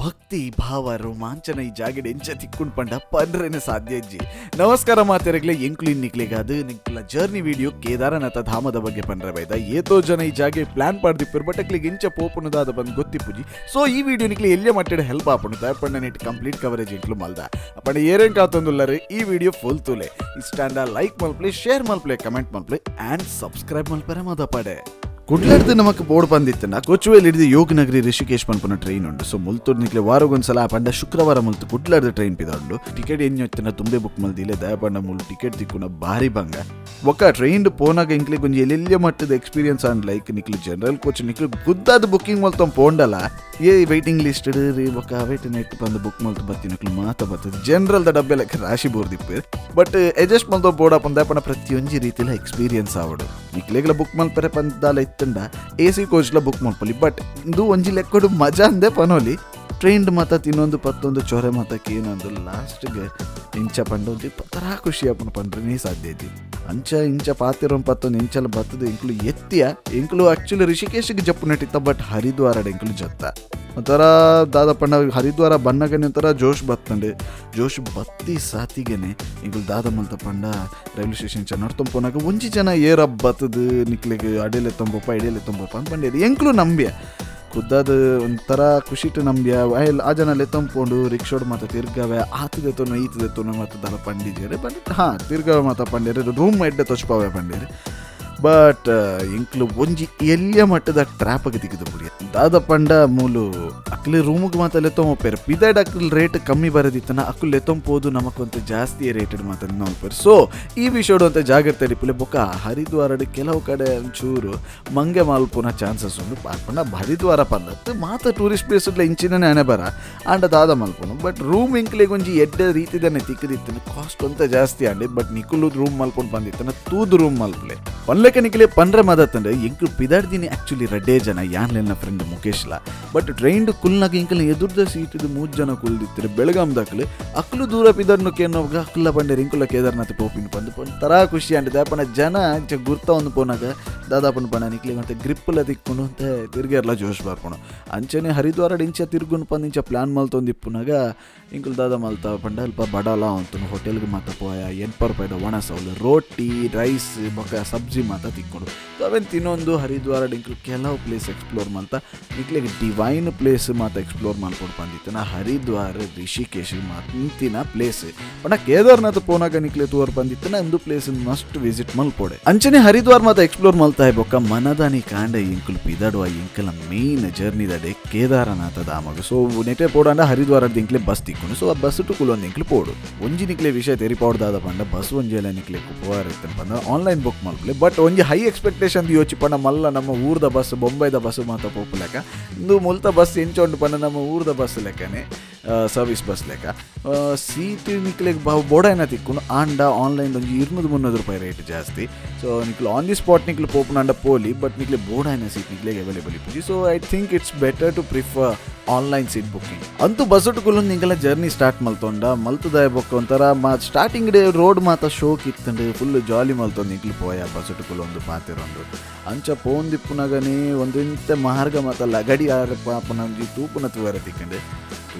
ಭಕ್ತಿ ಭಾವ ರೋಮಾಂಚನ ಈ ಜಾಗಡೆ ಎಂಚ ತಿಕ್ಕೊಂಡು ಪಂಡ ಪಂಡ್ರೇನೆ ಸಾಧ್ಯ ಇಜ್ಜಿ. ನಮಸ್ಕಾರ ಮಾತೆರೆಗ್ಲೆ ಎಂಕ್ಲು ಇನ್ನಿಕ್ಲಿಗಾದು ನಿಕ್ಲ ಜರ್ನಿ ವಿಡಿಯೋ ಕೇದಾರನಾಥ ಧಾಮದ ಬಗ್ಗೆ ಪಂಡ್ರೆ ಬೈದ ಏತೋ ಜನ ಈ ಜಾಗೆ ಪ್ಲಾನ್ ಪಾಡ್ದಿಪ್ಪರು ಬಟ್ ಅಕ್ಲಿಗೆ ಎಂಚ ಪೋಪುನದಾದ ಬಂದು ಗೊತ್ತಿಪ್ಪುಜಿ. ಸೊ ಈ ವಿಡಿಯೋ ನಿಕ್ಲಿ ಎಲ್ಲೇ ಮಟ್ಟೆ ಹೆಲ್ಪ್ ಆಪುಣು ದಯಪಂಡ ನೆಟ್ ಕಂಪ್ಲೀಟ್ ಕವರೇಜ್ ಎಂಕ್ಲು ಮಲ್ದ ಅಪ್ಪಂಡ ಏರೇನ್ ಕಾತೊಂದುಲ್ಲರು ಈ ವಿಡಿಯೋ ಫುಲ್ ತುಲೆ ಇಷ್ಟಾಂಡ ಲೈಕ್ ಮಲ್ಪ್ಲೆ ಶೇರ್ ಮಲ್ಪ್ಲೆ ಕಮೆಂಟ್ ಮಲ್ಪ್ಲೆ ಆ್ಯಂಡ್ ಸಬ್ಸ್ಕ್ರೈಬ್ ಮಲ್ಪರೆ ಮದ ಪಡೆ ಕುಡ್ಲಾಡ್ದು ನಮಕ್ ಬೋರ್ಡ್ ಬಂದಿತ್ತನ ಕೊಚ್ಚುವೆಲ್ ಹಿಡಿದು ಯೋಗ ನಗರಿ ರಿಷಿಕೇಶ್ ಪನ್ಪನ ಟ್ರೈನ್ ಉಂಡು. ಸೊ ಮುಲ್ತೂರ್ ನಿಕ್ಲೆ ವಾರಗೊಂದ್ಸಲ ಪಂಡ ಶುಕ್ರವಾರ ಮುಲ್ತು ಕುಡ್ಲಾಡ್ದು ಟ್ರೈನ್ ಪಿದಾಂಡು ಟಿಕೆಟ್ ಎಂಜೊತ್ತಿನ ತುಂಬೆ ಬುಕ್ ಮಲ್ದಿಲ್ಲ ದಯಪಂಡ ಮುಲ್ ಟಿಕೆಟ್ ತಿಕ್ಕುನ ಭಾರಿ ಭಂಗ ಒಕ್ಕ ಟ್ರೈನ್ ಪೋನಾಗ ಇಂಕ್ಲಿ ಕೊಂಚ ಎಲ್ಲೆಲ್ಲ ಮಟ್ಟದ ಎಕ್ಸ್ಪೀರಿಯನ್ಸ್ ಆನ್ ಲೈಕ್ ನಿಕ್ಲಿ ಜನರಲ್ ಕೋಚ್ ನಿಕ್ಲಿ ಗುದ್ದಾದ ಬುಕ್ಕಿಂಗ್ ಮಲ್ತ ಪೋಂಡಲ್ಲ ಏ ವೈಟಿಂಗ್ ಲಿಸ್ಟ್ ರೀ ಒಕ್ಕ ವೇಟ್ ನೆಟ್ ಬಂದು ಬುಕ್ ಮಲ್ತು ಬತ್ತಿನಕ್ಲು ಮಾತ ಬರ್ತದೆ ಜನರಲ್ ದ ಡಬ್ಬೆ ಲೆಕ್ಕ ರಾಶಿ ಬೋರ್ದಿಪ್ಪು ಬಟ್ ಅಡ್ಜಸ್ಟ್ ಮಲ್ತ ಬೋರ್ಡ್ ಪಂದಪನ ಪ್ರತಿಯೊಂದು ರೀತಿಲ ಎಕ್ಸ್ಪೀರಿಯನ್ಸ್ ಆವಡು ನಿಕ್ಲೆಗ್ಲ ಬುಕ್ ಮಲ್ಪರೆ ಪಂದಾಲ ಇತ್ತಂಡ AC ಕೋಚ್ಲ ಬುಕ್ ಮಾಡ್ಪಲಿ ಬಟ್ ಇದು ಒಂಜಿ ಲೆಕ್ಕಡು ಮಜಾ ಅಂದೆ ಪನೋಲಿ ಟ್ರೈನ್ ಮಾತ ತಿನ್ನೊಂದು ಪತ್ತೊಂದು ಚೊರೆ ಮಾತಕ್ಕೆ ಏನೊಂದು ಲಾಸ್ಟ್ಗೆ ಇಂಚ ಪಂಡೊಂದು ಪತರ ಖುಷಿ ಅಪ್ಪನ ಪಂಡ್ರೆ ಸಾಧ್ಯ ಐತಿ ಅಂಚ ಇಂಚ ಪಾತಿರೋ ಪತ್ತೊಂದು ಇಂಚಲ ಬತ್ತದು ಇಂಕ್ಲು ಎತ್ತಿಯ ಇಂಕ್ಲು ಆಕ್ಚುಲಿ ರಿಷಿಕೇಶಿಗೆ ಜಪ್ಪು ನಟಿತ್ತ ಬಟ್ ಹರಿದ್ವಾರ ಇಂಕ್ಲು ಜತ್ತ ಒಂಥರ ದಾದ ಪಂಡ ಹರಿದ್ವಾರ ಬನ್ನಗನೆ ಒಂಥರ ಜೋಶ್ ಬತ್ತಂಡೆ ಜೋಶ್ ಬತ್ತಿ ಸಾತಿಗೆನೆ ಇಂಕ್ಲು ದಾದ ಮಂತ ಪಂಡ ರೈಲ್ವೆ ಸ್ಟೇಷನ್ ಚ ನಡ್ತೊಂಪೋನಾಗ ಒಂಜಿ ಜನ ಏರಬ್ ಬತ್ತದು ನಿಕ್ಲಿಗೆ ಅಡೆಲೆ ತೊಂಬಪ್ಪ ಎಡೆಲೆ ತೊಂಬಪ್ಪ ಅನ್ಪಂಡೇದು ಎಂಕ್ಲು ನಂಬ್ಯ ಖುದ್ದಾದ ಒಂಥರ ಖುಷಿಟ್ಟು ನಂಬ್ಯ ಆ ಜನ ಲೆತ್ತಂಪೋಂಡು ರಿಕ್ಷೋಡ್ ಮಾತ ತಿರ್ಗವೆ ಆತದೆತ್ತೋನು ಈತದೆತ್ತೋನು ಮಾತ ದಾಲ ಪಂಡಿಜೇರೆ ಬಟ್ ತಿರ್ಗವೆ ಮಾತ ಪಂಡೇರೆ ರೂಮ್ ಎಡ್ಡೆ ತೊಚ್ಪಾವೆ ಪಂಡೇರೆ ಬಟ್ ಇಂಕ್ಲು ಒಂಜಿ ಎಲ್ಲಿಯ ಮಟ್ಟದ ಟ್ರ್ಯಾಪ್ಗೆ ದಿಗಿದು ಪುಡಿಯ ದಾದ ಪಂಡ ಮೂಲು ಅಕ್ಲಿ ರೂಮ್ಗೆ ಮಾತ ಲೆತ್ತೊಂಪೇರು ಪಿದಾಡ್ ಅಕ್ಲಿ ರೇಟ್ ಕಮ್ಮಿ ಬರೋದಿತ್ತನ ಅಕ್ಲು ಲೆತ್ತೊಂಪೋದು ನಮಕೊಂತ ಜಾಸ್ತಿ ರೇಟೆಡ್ ಮಾತ ನೋಡ್ಪೇರು. ಸೊ ಈ ವಿಷಯಡು ಅಂತ ಜಾಗ್ರತೆ ಡಿಪ್ಲೆ ಬೊಕ್ಕ ಹರಿದ್ವಾರಡ್ ಕೆಲವು ಕಡೆ ಒಂಚೂರು ಮಂಗೆ ಮಾಲ್ಪುನ ಚಾನ್ಸಸ್ ಉಂಡು ಪಾರ್ಪಂಡ ಹರಿದ್ವಾರ ಪಂದತ್ತು ಮಾತ ಟೂರಿಸ್ಟ್ ಪ್ಲೇಸ್ಲ ಇಂಚಿನೇ ಹಣೆ ಬರ ಆಂಡ ದಾದ ಮಲ್ಪುನು ಬಟ್ ರೂಮ್ ಇಂಕ್ಲಿಗೆ ಒಂಜಿ ಎಡ್ಡೆ ರೀತಿದನೆ ತಿಕ್ಕದಿತ್ತನ ಕಾಸ್ಟ್ ಅಂತ ಜಾಸ್ತಿ ಆಂಡೆ ಬಟ್ ನಿಕುಲು ರೂಮ್ ಮಲ್ಪುಂಡು ಬಂದಿತ್ತನ ತೂದು ರೂಮ್ ಮಲ್ಪಲೆ ಪನ್ಲೆಕ್ಕ ನಿಕ್ಲೆ ಪಂಡ್ರೆ ಮದತ್ತಂಡೆ ಇಂಕ್ಲು ಪಿದಾಡ್ದಿನಿ ಆಕ್ಚುಲಿ ರಡ್ಡೇ ಜನ ಯಾನ್ಲೆನ್ನ ಫ್ರೆಂಡ್ ಮುಖೇಶ್ಲ ಬಟ್ ಟ್ರೈನ್ ಕುಲ್ನಾಗ ಇಂಕಲ್ ಎದುರ್ದ ಸೀಟಿದು 3 ಜನ ಕುಲ್ದಿತ್ತರೆ ಬೆಳಗಾಮ್ದಾಕ್ಲೆ ಅಕ್ಲು ದೂರ ಪಿದಾಡ್ನು ಕೇನೋಗ ಅಕ್ಲ ಬಂಡೆ ಇಂಕುಲ ಕೇದಾರ್ನಾಥ ಪೋಪಿನ ಪಂದು ತರ ಖುಷಿ ಅಂಡಿದೆ ಅಪ್ಪನ ಜನ ಇಂಚ ಗುರ್ತ ಒಂದು ಪೋನಾಗ ದಾದಾಪನ ಪಣ ನಿಕ್ಲಿ ಮತ್ತೆ ಗ್ರಿಪ್ಪೆಲ್ಲ ತಿಕ್ಕೊಂಡು ಅಂತ ತಿರ್ಗೆರ್ಲ ಜೋಶ್ ಬಾರ್ಪಣು ಅಂಚನೆ ಹರಿದ್ವಾರ ಇಂಚ ತಿರ್ಗುನ್ ಪಂದು ಇಂಚ ಪ್ಲಾನ್ ಮಲ್ತೊಂದಿಪ್ಪುನಾಗ ಇಂಕುಲ್ ದಾದ ಮಲ್ತ ಪಂಡ ಅಲ್ಪ ಬಡಾಲ ಅಂತನು ಹೋಟೆಲ್ಗೆ ಮಾತ ಪೋಯ 8 ರೂಪಾಯಿದ ಒಣ ಸೌಲು ರೋಟಿ ರೈಸ್ ಬೊಕ್ಕ ಸಬ್ಜಿ ಮಾತ ತಿಕ್ಕೊಂಡು ಸೊ ಅವೇನು ತಿನ್ನೊಂದು ಹರಿದ್ವಾರ ಇಂಕ್ಲು ಕೆಲವು ಪ್ಲೇಸ್ ಎಕ್ಸ್ಪ್ಲೋರ್ ಮಾಡ್ತಾ ನಿಕ್ಲಿಗೆ ಡಿವೈನ್ ಪ್ಲೇಸ್ ಮಾತ ಎಕ್ಸ್ಪ್ಲೋರ್ ಮಾಡ್ಕೊಂಡು ಬಂದಿತ್ತು ನಾ ಹರಿದ್ವಾರ ರಿಷಿಕೇಶ್ ಮಾತಿನ ಪ್ಲೇಸ್ ಪಣ ಕೇದಾರ್ನಾಥ ಪೋನಾಗ ನಿಕ್ಲೆ ತೋರ್ ಬಂದಿತ್ತು ಒಂದು ಪ್ಲೇಸ್ ಮಸ್ಟ್ ವಿಸಿಟ್ ಮಲ್ಪೋಡೆ ಅಂಚನೆ ಹರಿದ್ವಾರ ಮಾತ ಎಕ್ಸ್ಪ್ಲೋರ್ ಮಲ್ತಾ ಬೊಕ್ಕ ಮನದಾನಿ ಕಾಂಡ ಇಂಕುಲ್ ಪಿದಾಡುವ ಇಂಕಲ ಮೇನ್ ಜರ್ನಿ ದಡೆ ಕೇದಾರನಾಥ ಧಾಮಗ ಸೊ ನೆಟೆ ಪೋಡಂಡ ಹರಿದ್ವಾರದ ಇಂಕ್ಲೆ ಬಸ್ ತಿಕ್ಕೊಂಡು ಸೊ ಆ ಬಸ್ ಟು ಕುಲೊಂದು ಇಂಕ್ಲು ಪೋಡು ಒಂಜಿ ನಿಕ್ಲೆ ವಿಷಯ ತೆರಿ ಪೌಡ್ದಾದ ಪಂಡ ಬಸ್ ಒಂಜೆಲ್ಲ ನಿಕ್ಲೆ ಕುಪವಾರ ಇರ್ತೇನೆ ಪಂಡ ಆನ್ಲೈನ್ ಬುಕ್ ಮಾಡ್ಲಿ ಬಟ್ ಒಂಜಿ ಹೈ ಎಕ್ಸ್ಪೆಕ್ಟೇಷನ್ ಯೋಚಿ ಪಂಡ ಮಲ್ಲ ನಮ್ಮ ಊರ್ದ ಬಸ್ ಬೊಂಬೈದ ಬಸ್ ಮಾತ ಪೋಪು ಲೆಕ್ಕ ಇಂದು ಮುಲ್ತ ಬಸ್ ಎಂಚೊಂಡು ಪಂಡ ನಮ್ಮ ಊರ್ದ ಬಸ್ ಲೆಕ್ಕನೆ ಸರ್ವಿಸ್ ಬಸ್ ಲೆಕ್ಕ ಸೀಟ್ ನಿಕ್ಲೆಗೆ ಬೋಡೈನ ತಿಕ್ಕೊಂಡು ಆಂಡ ಆನ್ಲೈನ್ ಒಂಜಿ 200-300 ರೂಪಾಯಿ ರೇಟ್ ಜಾಸ್ತಿ ಸೊ ನಿಕ್ಲು ಆನ್ ದಿ ಸ್ಪಾಟ್ ನಿಕ್ಲು ಪೋಪುನಂಡ ಪೋಲಿ ಬಟ್ ನಿಕ್ಲೆ ಬೋಡೈನ ಸೀಟ್ ನಿಕ್ಲೆಗೆ ಅವೈಲೇಬಲ್ ಇಪ್ಪುಜಿ so I think it's better to prefer online seat booking ಅಂತೂ ಬಸ್ಸುಟ್ಗುಲು ನಿಂಗೆಲ್ಲ ಜರ್ನಿ ಸ್ಟಾರ್ಟ್ ಮಲ್ತೊಂಡ ಮಲ್ತದಾಯ ಬೊಕ್ಕ ಒಂಥರ ಸ್ಟಾರ್ಟಿಂಗ್ ಡೇ ರೋಡ್ ಮಾತ ಶೋಕ್ ಇತ್ತಂಡು ಫುಲ್ ಜಾಲಿ ಮಲ್ತೊಂದು ನಿಕ್ಲು ಪೋಯ ಬಸ್ಸುಟ್ಗುಲು ಒಂದು ಪಾತಿರೊಂದು ಅಂಚ ಪೋಂದಿಪ್ಪುನಗನೇ ಒಂದು ಇಂತ ಮಾರ್ಗ ಮಾತ ಲಗಡಿ ಆರಪ್ಪ ತೂಪುನ ತೂವರ ತಿಕ್ಕಂಡೆ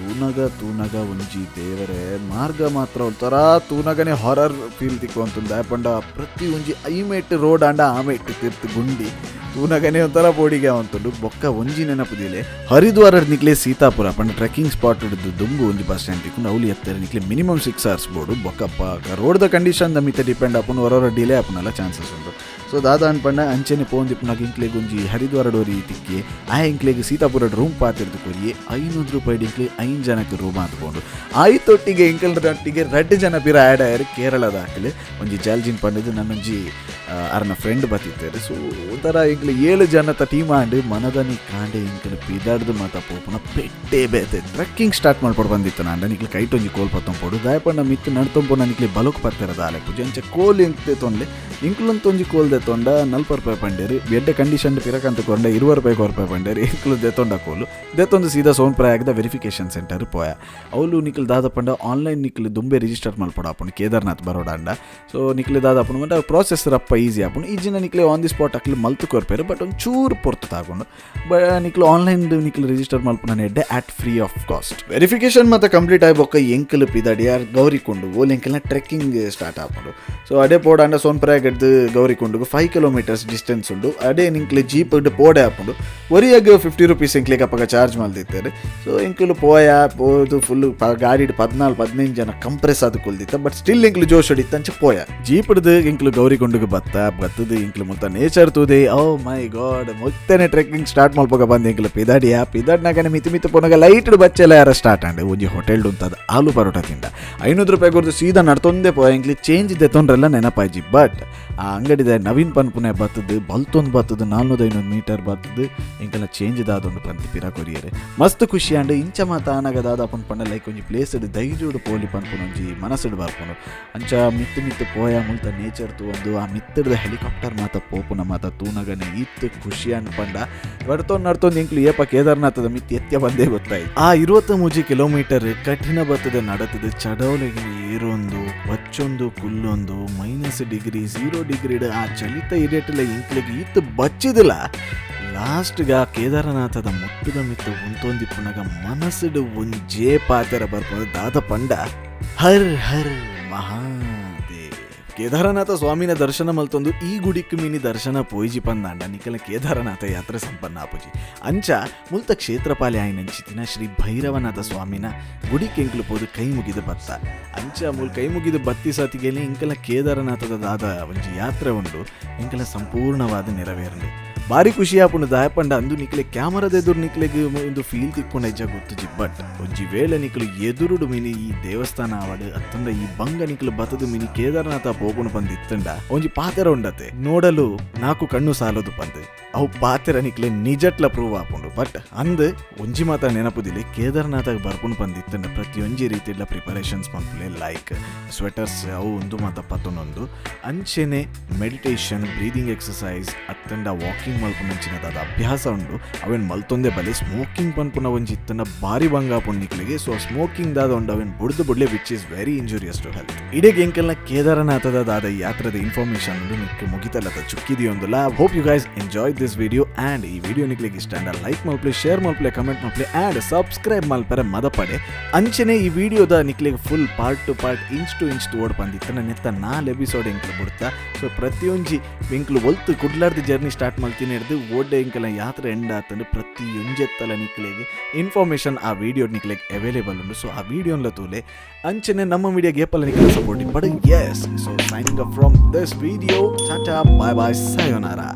ತೂನಗ ಒಂಜಿ ದೇವರೇ ಮಾರ್ಗ ಮಾತ್ರ ಒಂಥರ ತೂನಗನೆ ಹಾರರ್ ಫೀಲ್ ತಿಕ್ಕುವಂತಂದು ದಯಪಂಡ ಪ್ರತಿ ಒಂಜಿ ಐಮೇಟ್ ರೋಡ್ ಆಂಡ ಆಮೇಟ್ ತಿರ್ತು ಗುಂಡಿ ತೂನಗನೆ ಒಂಥರ ಬೋಡಿಗೆ ಅವಂತುಂಡು ಬೊಕ್ಕ ಒಂಜಿ ನೆನಪುದಿಲೆ ಹರಿದ್ವಾರ ನಿಕ್ಲೆ ಸೀತಾಪುರ ಪಂಡ ಟ್ರೆಕ್ಕಿಂಗ್ ಸ್ಪಾಟ್ ಹಿಡಿದು ದುಂಬು ಒಂಜಿ ಬಸ್ ಸ್ಟ್ಯಾಂಡ್ ತಿಕ್ಕೊಂಡು ಅವಳಿ ಎತ್ತಾರೆ ನಿಕ್ಲೆ ಮಿನಿಮಮ್ 6 hours ಬೋಡು ಬೊಕ್ಕ ರೋಡ್ದ ಕಂಡೀಷನ್ ಮಿತ್ತ ಡಿಪೆಂಡ್ ಆಪುನು ಹೊರ ಡಿಲೇ ಆಪುನಲ್ಲ ಚಾನ್ಸಸ್ ಉಂಟು ಸೊ ದಾದ ಅನ್ಪಂಡ ಅಂಚನೆ ಪೋಂದಿಪ್ಪುನಾಗ ಇಂಕ್ಲೆಗೆ ಒಂಜಿ ಹರಿದ್ವಾರ ಡೋರಿ ತಿಕ್ಕಿ ಆ ಇಂಕ್ಲೆಗೆ ಸೀತಾಪುರ ರೂಮ್ ಪಾತಿರ್ದು ಕೊರಿ 500 ರೂಪಾಯಿ ಇಂಕ್ಲೆ 5 ಜನಕ್ಕೆ ರೂಮ್ ಹಾತ್ಕೊಂಡು ಆಯ್ತೊಟ್ಟಿಗೆ ಇಂಕಲ್ರೊಟ್ಟಿಗೆ 2 ಜನ ಪಿರ ಆ್ಯಡ್ ಆಯ್ರು ಕೇರಳದ ಹಾಕಲಿ ಒಂಜಿ ಜಾಲ್ಜಿನ್ ಪಂಡಿದ್ದು ನನ್ನೊಂಜಿ ಅರ್ನ ಫ್ರೆಂಡ್ ಬತ್ತಿದ್ದಾರೆ ಸೊ ಒಂಥರ ಇಂಕ್ಲೆ 7 ಜನತ ಟೀಮ್ ಆಂಡು ಮನದನಿ ಕಾಂಡೆ ಇಂಕಲ್ ಪಿದಾಡ್ದು ಮಾತ ಪೋಪುನ ಪೆಟ್ಟೆ ಬೇತೆ ಟ್ರೆಕ್ಕಿಂಗ್ ಸ್ಟಾರ್ಟ್ ಮಾಡ್ಕೊಂಡು ಬಂದಿತ್ತು ನಾನು ನಿಕ್ಲೆ ಕೈಟೊಂಜಿ ಕೋಲ್ ಪತ್ತೊಂಪೋಡು ದಾಯಪಂಡ ಮಿತ್ತು ನಡ್ತೊಂಪು ನನಗೆ ಬಲಕ್ ಬರ್ತಿರೋದು ಆಲೆ ಪೂಜೆ ಅಂಚೆ ಕೋಲ್ ಇಂತೆ ತೊಂದ್ಲೆ ಇಂಕ್ಲಂತೊಂಜಿ ಕೋಲ್ದೆ ದೆತ್ತೊಂಡ 40 ರೂಪಾಯಿ ಪಂಡೇರು ಎಡ್ಡೆ ಕಂಡೀಷನ್ ಪಿರಕಂತ ಕೊಂಡ 20 ರೂಪಾಯಿ ಪಂಡೇರು ಇಂಕ್ಲು ದೆತ್ತೊಂಡ ಕೋಲು ದೆತ್ತೊಂದು ಸೀದಾ ಸೋನ್ಪ್ರಯಾಗದ ವೆರಿಫಿಕೇಶನ್ ಸೆಂಟರ್ ಪೋಯ ಅವಳು ನಿಕ್ಲು ದಾದಪಂಡ ಆನ್ಲೈನ್ ನಿಕ್ಲು ದುಂಬೆ ರಿಜಿಸ್ಟರ್ ಮಲ್ಪಡ ಆಪುಂಡು ಕೇದಾರ್ನಾಥ್ ಬರೋಡಾಂಡ ಸೊ ನಿಕ್ಲು ದಾದಪುಂಡು ಮಂಟ ಪ್ರಾಸೆಸ್ ರಪ್ಪ ಈಸಿ ಆಪುಂಡು ಈಜಿನ ನಿಕ್ಲೆ ಆನ್ ದಿ ಸ್ಪಾಟ್ ಅಕ್ಲು ಮಲ್ತು ಕೊರ್ಪೇರು ಬಟ್ ಒಂದು ಚೂರು ಪೊರ್ತು ತಾಕೊಂಡು ನಿಕ್ಲು ಆನ್ಲೈನ್ ನಿಕ್ಲು ರಿಜಿಸ್ಟರ್ ಮಲ್ಪುನ ಎಡ್ಡೆ ಆಟ್ ಫ್ರೀ ಆಫ್ ಕಾಸ್ಟ್ ವೆರಿಫಿಕೇಶನ್ ಮತ್ತೆ ಕಂಪ್ಲೀಟ್ ಆಗಿ ಎಂಕಲ್ ಪಿದಾಡಿಯಾರ್ ಗೌರಿಕೊಂಡು ಓಲ್ ಎಂಕಲ್ನ ಟ್ರೆಕ್ಕಿಂಗ್ ಸ್ಟಾರ್ಟ್ ಆಪುಂಡು ಸೊ ಅದೇ ಪೋಡಾಂಡ ಸೋನ್ಪ್ರಯಾಗ್ ಎಡ್ದು ಗೌರಿಕೊಂಡುಗು 5 ಕಿಲೋಮೀಟರ್ಸ್ ಡಿಸ್ಟೆನ್ಸ್ ಉಂಡು ಅದೇ ನಿಂಕ್ಲೆ ಜೀಪ್ ಪೋಡೆ ಆಪುಂಡು ಒರಿಯಾಗ 50 ರೂಪೀಸ್ ಎಂಕ್ಲೆಗೆ ಅಪ್ಪಗ ಚಾರ್ಜ್ ಮಲ್ದಿತ್ತೇರು ಸೊ ಎಂಕಲು ಪೋದು ಫುಲ್ ಗಾಡಿ 14-15 ಜನ ಕಂಪ್ರೆಸ್ ಅದು ಕುಲ್ದಿತ್ತ ಬಟ್ ಸ್ಟಿಲ್ ಎಂಕ್ಲು ಜೋಶ್ ಹೊಡಿತ್ತಂಚ ಪೋಯ ಜೀಪ್ ಹಿಡ್ದು ಎಂಕ್ಲು ಗೌರಿಕೊಂಡುಗು ಬತ್ತದು ಎಂಕ್ಲು ಮುತ್ತ ನೇಚರ್ ತೂದೆ ಓ ಮೈ ಗಾಡ್ ಮೊತ್ತನೆ ಟ್ರೆಕ್ಕಿಂಗ್ ಸ್ಟಾರ್ಟ್ ಮಲ್ಪಗ ಬಂದು ಎಂಕ್ಲು ಪಿದಾಡ್ನಾಗ ಮಿತಿ ಪೋನಾಗ ಲೈಟ್ ಬಚ್ಚೆಲ್ಲ ಯಾರ ಸ್ಟಾರ್ಟ್ ಆಂಡೆ ಒಂಜಿ ಹೋಟೆಲ್ ಉಂತದ ಆಲೂ ಪರೋಟ ತಿಂಡ 500 ರೂಪಾಯಿ ಕೊಡ್ದು ಸೀದಾ ನಡ್ತೊಂದೇ ಪೋಯ ಎಂಕ್ಲಿ ಚೇಂಜ್ ದೆತ್ತೊಂಡ್ರೆಲ್ಲ ನೆನಪಾಯ್ಜಿ ಬಟ್ ಆ ಅಂಗಡಿದ ನವೀನ್ ಪನ್ಪುನೆ ಬತ್ತದು ಬಲ್ತೊಂದು ಬತ್ತದು 400-500 ಮೀಟರ್ ಬತ್ತದು ಎಂಕೆಲ್ಲ ಚೇಂಜ್ ದಾದೊಂಡು ಪಂತಿ ಪಿರಾ ಕೊರಿಯರೆ ಮಸ್ತ್ ಖುಷಿ ಅಂಡ್ ಇಂಚ ಮಾತ ಆನಾಗ ದಾದಾಪನ್ ಪಂಡ ಲೈಕ್ ಒಂಜಿ ಪ್ಲೇಸ್ ಧೈರ್ಯಡು ಪೋಲಿ ಪನ್ಪುನು ಒಂಜಿ ಮನಸ್ಸುಡು ಬರ್ಪುನು ಅಂಚ ಮಿತ್ತು ಪೋಯ ಮುಲ್ತ ನೇಚರ್ ತೂಂದು ಆ ಮಿತ್ತಡ್ದ ಹೆಲಿಕಾಪ್ಟರ್ ಮಾತ ಪೋಪುನ ಮಾತ ತೂನಗನೆ ಇತ್ತು ಖುಷಿ ಅನ್ಪಂಡ ನಡ್ತೊಂದು ಎಂಕ್ಲು ಏಪ ಕೇದಾರ್ನಾಥದ ಮಿತ್ತಿ ಎತ್ಯ ಬಂದೇ ಗೊತ್ತಾಯ್ತು ಆ 23 ಕಿಲೋಮೀಟರ್ ಕಠಿಣ ಬತ್ತದ ನಡತದ ಚಡವಲೆಗೆ ಏರೊಂದು ಬಚ್ಚೊಂದು ಕುಲ್ಲೊಂದು -ಡಿಗ್ರಿ 0 ಡಿಗ್ರಿ ಆ ಚಲಿತ ಇರೇಟಲ ಇಂಕ್ಲಿಗೆ ಇತ್ತು ಬಚ್ಚಿದಿಲ್ಲ ಲಾಸ್ಟ್ಗ ಕೇದಾರನಾಥದ ಮುಟ್ಟದ ಮಿತ್ತು ಉಂತೊಂದಿಪ್ಪುನಾಗ ಮನಸ್ಸುಡು ಒಂಜೇ ಪಾತೆರ ಬರ್ಬೋದು ದಾದ ಪಂಡ ಹರ್ ಹರ್ ಮಹಾದೇವ್ ಕೇದಾರನಾಥ ಸ್ವಾಮಿನ ದರ್ಶನ ಮಲ್ತೊಂದು ಈ ಗುಡಿಕ್ ಮಿನಿ ದರ್ಶನ ಪೋಯ್ಜಿ ಪಂದಾಂಡ ನಿಖಲ ಕೇದಾರನಾಥ ಯಾತ್ರೆ ಸಂಪನ್ನ ಆಪುಜಿ ಅಂಚ ಮುಲ್ತ ಕ್ಷೇತ್ರಪಾಲಿ ಆಯ್ನಂಚಿತಿನ ಶ್ರೀ ಭೈರವನಾಥ ಸ್ವಾಮಿನ ಗುಡಿಕ್ ಎಂಕ್ಲು ಪೋದು ಕೈ ಮುಗಿದ ಬತ್ತ ಅಂಚ ಮೂಲ್ ಕೈ ಮುಗಿದ ಬತ್ತಿ ಸತಿಗೆಲಿ ಇಂಕಲ ಕೇದಾರನಾಥದ ದಾದ ಒಂಜಿ ಯಾತ್ರೆ ಉಂಡು ಇಂಕಲ ಸಂಪೂರ್ಣವಾದ ನೆರವೇರಲಿ ಭಾರಿ ಖುಷಿ ಆಪುಂಡು ದಾಯಪಂಡ ಅಂದು ನಿಕ್ಲೆ ಕ್ಯಾಮರಾದ ಎದುರು ನಿಕ್ಲೆಗೆ ಒಂದು ಫೀಲ್ ತಿಕ್ಕೊಂಡ ಹೆಜ್ಜ ಗೊತ್ತುಜಿ ಬಟ್ ಒಂಜಿ ವೇಳೆ ನಿಕ್ಲು ಎದುರುಡು ಮಿನಿ ಈ ದೇವಸ್ಥಾನ ಆವಡು ಅತ್ತಂಡ ಈ ಬಂಗ ನಿಕ್ಲು ಬತ್ತದು ಮಿನಿ ಕೇದಾರನಾಥ ಪೋಪುನು ಬಂದಿತ್ತಂಡ ಒಂಜಿ ಪಾತೆರ ಉಂಡತೆ ನೋಡಲು ನಾಕು ಕಣ್ಣು ಸಾಲದು ಪಂದೆ ಅವು ಪಾತೆರ ನಿಕ್ಲೆ ನಿಜಟ್ಲ ಪ್ರೂವ್ ಆಪುಂಡು ಬಟ್ ಅಂದ್ ಒಂಜಿ ಮಾತ ನೆನಪುದಿಲ್ಲ ಕೇದಾರ್ನಾಥಗ್ ಬರ್ಪುನು ಬಂದಿತ್ತಂಡ ಪ್ರತಿಯೊಂಜಿ ರೀತಿಯ ಪ್ರಿಪರೇಷನ್ಸ್ ಮಲ್ಪುಲೆ ಲೈಕ್ ಸ್ವೆಟರ್ಸ್ ಅವು ಒಂದು ಮಾತ ಪತ್ತೊಂದೊಂದು ಅಂಚೆನೆ ಮೆಡಿಟೇಷನ್ ಬ್ರೀದಿಂಗ್ ಎಕ್ಸಸೈಸ್ ಅತ್ತಂಡ ವಾಕಿಂಗ್ ಮಲ್ಪುನಂಚಿನದಾದ ಅಭ್ಯಾಸ ಉಂಡು ಅವೇನು ಮಲ್ತೊಂದೆ ಬಲಿ ಸ್ಮೋಕಿಂಗ್ ಪನ್ಪುನ ಒಂಜಿ ಇತ್ತಂಡ ಬಾರಿ ಬಂಗ ಆಪುಂಡು ನಿಕ್ಲೆಗೆ ಸೊ ಸ್ಮೋಕಿಂಗ್ ದಾದ ಉಂಡು ಅವೇನು ಬುಡ್ಲೆ which is very injurious to health ಇಡೀ ಎಂಕೆಲ್ನ ಕೇದಾರನಾಥದ ದಾದ ಯಾತ್ರದ ಇನ್ಫಾರ್ಮೇಶನ್ ಉಂಡು ನಿಕ್ಕೆ ಮುಗಿತಲ್ಲದ ಚುಕ್ಕಿದಿಯೊಂದುಲ್ಲ hope you guys enjoy this video and ಈ ವಿಡಿಯೋ ನಿಕ್ಲಿಗೆ ಇಷ್ಟ ಅಂಡ ಲೈಕ್ ಮಲ್ಪ್ಲೆ ಶೇರ್ ಮಲ್ಪ್ಲೆ ಕಮೆಂಟ್ ಮಲ್ಪ್ಲೆ ಆ್ಯಂಡ್ ಸಬ್ಸ್ಕ್ರೈಬ್ ಮಲ್ಪರೆ ಮದಪಡೆ ಅಂಚನೆ ಈ ವಿಡಿಯೋದ ನಿಕ್ಲಿಗೆ full part to part inch to inch ತೋಡ್ ಬಂದಿತ್ತು ನೆತ್ತ 4 ಎಪಿಸೋಡ್ ಎಂಕ್ಲು ಬಿಡ್ತಾ ಸೊ ಪ್ರತಿಯೊಂಜಿ ಎಂಕ್ಲು ಒಲ್ತು ಕುಡ್ಲಾರ್ದು ಜರ್ನಿ ಸ್ಟಾರ್ಟ್ ಮಾಡ್ತೀನಿ ಹಿಡಿದು ಓಡೆ ಎಂಕಲ ಯಾತ್ರೆ ಎಂಡ್ ಆತಂಡು ಪ್ರತಿಯೊಂಜೆತ್ತಲ ನಿಕ್ಲಿಗೆ ಇನ್ಫಾರ್ಮೇಶನ್ ಆ ವಿಡಿಯೋ ನಿಕ್ಲಿಗೆ ಅವೈಲೇಬಲ್ ಉಂಡು ಸೊ ಆ ವಿಡಿಯೋನ್ಲ ತೂಲೆ ಅಂಚನೆ ನಮ್ಮ ವಿಡಿಯೋಗೆ ಏಪಲ್ಲ ನಿಕ್ಲೆ supporting but yes so signing up from this video tata bye bye ಸಯೋನಾರಾ.